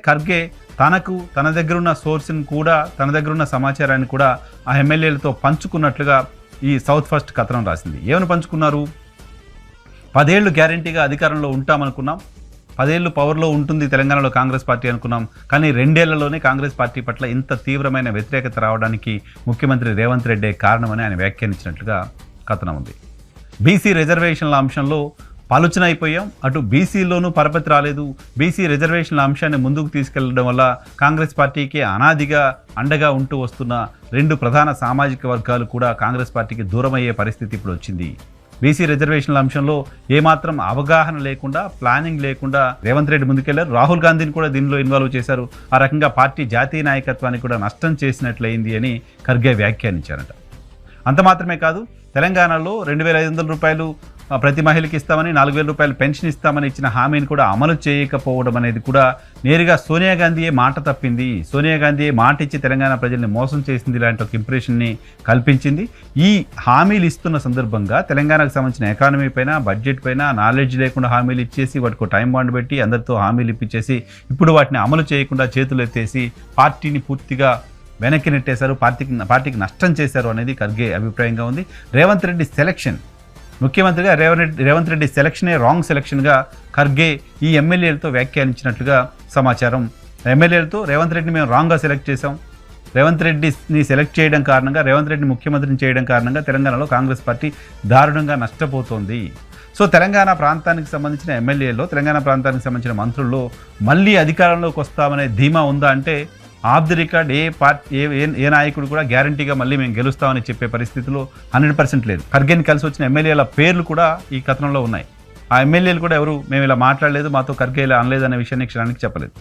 ఖర్గే తన దగ్గర ఉన్న సోర్స్ని కూడా తన దగ్గర ఉన్న సమాచారాన్ని కూడా ఆ ఎమ్మెల్యేలతో పంచుకున్నట్లుగా ఈ సౌత్ ఫస్ట్ కథనం రాసింది. ఏమని పంచుకున్నారు? 10 ఏళ్ళు గ్యారంటీగా అధికారంలో ఉంటామనుకున్నాం, 10 ఏళ్ళు పవర్లో ఉంటుంది తెలంగాణలో కాంగ్రెస్ పార్టీ అనుకున్నాం. కానీ 2 ఏళ్లలోనే కాంగ్రెస్ పార్టీ పట్ల ఇంత తీవ్రమైన వ్యతిరేకత రావడానికి ముఖ్యమంత్రి రేవంత్ రెడ్డే కారణమని ఆయన వ్యాఖ్యానించినట్లుగా కథనం ఉంది. బీసీ రిజర్వేషన్ల అంశంలో పలుచన అయిపోయాం, అటు బీసీలోనూ పరపతి రాలేదు. బీసీ రిజర్వేషన్ల అంశాన్ని ముందుకు తీసుకెళ్లడం వల్ల కాంగ్రెస్ పార్టీకి అనాదిగా అండగా ఉంటూ వస్తున్న 2 ప్రధాన సామాజిక వర్గాలు కూడా కాంగ్రెస్ పార్టీకి దూరమయ్యే పరిస్థితి ఇప్పుడు వచ్చింది. బీసీ రిజర్వేషన్ల అంశంలో ఏమాత్రం అవగాహన లేకుండా, ప్లానింగ్ లేకుండా రేవంత్ రెడ్డి ముందుకెళ్లారు. రాహుల్ గాంధీని కూడా దీనిలో ఇన్వాల్వ్ చేశారు. ఆ రకంగా పార్టీ జాతీయ నాయకత్వానికి కూడా నష్టం చేసినట్లయింది అని ఖర్గే వ్యాఖ్యానించారట. అంత మాత్రమే కాదు, తెలంగాణలో 2,500 రూపాయలు ప్రతి మహిళకి ఇస్తామని, 4,000 రూపాయలు పెన్షన్ ఇస్తామని ఇచ్చిన హామీని కూడా అమలు చేయకపోవడం అనేది కూడా నేరుగా సోనియా గాంధీయే మాట తప్పింది, సోనియా గాంధీయే మాట ఇచ్చి తెలంగాణ ప్రజల్ని మోసం చేసింది ఇలాంటి ఒక ఇంప్రెషన్ని కల్పించింది. ఈ హామీలు ఇస్తున్న సందర్భంగా తెలంగాణకు సంబంధించిన ఎకానమీ పైన, బడ్జెట్ పైన నాలెడ్జ్ లేకుండా హామీలు ఇచ్చేసి వాటికి టైం బాండ్ పెట్టి అందరితో హామీలు ఇప్పించేసి ఇప్పుడు వాటిని అమలు చేయకుండా చేతులు ఎత్తేసి పార్టీని పూర్తిగా వెనక్కి నెట్టేశారు, పార్టీకి నష్టం చేశారు అనేది ఖర్గే అభిప్రాయంగా ఉంది. రేవంత్ రెడ్డి సెలక్షన్, ముఖ్యమంత్రిగా రేవంత్ రెడ్డి సెలక్షనే రాంగ్ సెలక్షన్గా ఖర్గే ఈ ఎమ్మెల్యేలతో వ్యాఖ్యానించినట్లుగా సమాచారం. ఎమ్మెల్యేలతో రేవంత్ రెడ్డిని మేము రాంగ్గా సెలెక్ట్ చేశాం, రేవంత్ రెడ్డిని సెలెక్ట్ చేయడం కారణంగా, రేవంత్ రెడ్డిని ముఖ్యమంత్రిని చేయడం కారణంగా తెలంగాణలో కాంగ్రెస్ పార్టీ దారుణంగా నష్టపోతోంది. సో తెలంగాణ ప్రాంతానికి సంబంధించిన ఎమ్మెల్యేలో, తెలంగాణ ప్రాంతానికి సంబంధించిన మంత్రుల్లో మళ్ళీ అధికారంలోకి వస్తామనే ధీమా ఉందా అంటే ఆఫ్ ది రికార్డ్ ఏ నాయకుడు కూడా గ్యారంటీగా మళ్ళీ మేము గెలుస్తామని చెప్పే పరిస్థితిలో 100% లేదు. ఖర్గేని కలిసి వచ్చిన ఎమ్మెల్యేల పేర్లు కూడా ఈ కథనంలో ఉన్నాయి. ఆ ఎమ్మెల్యేలు కూడా ఎవరు మేము ఇలా మాట్లాడలేదు, మాతో ఖర్గే ఇలా అనలేదు అనే విషయాన్ని క్షణానికి చెప్పలేదు.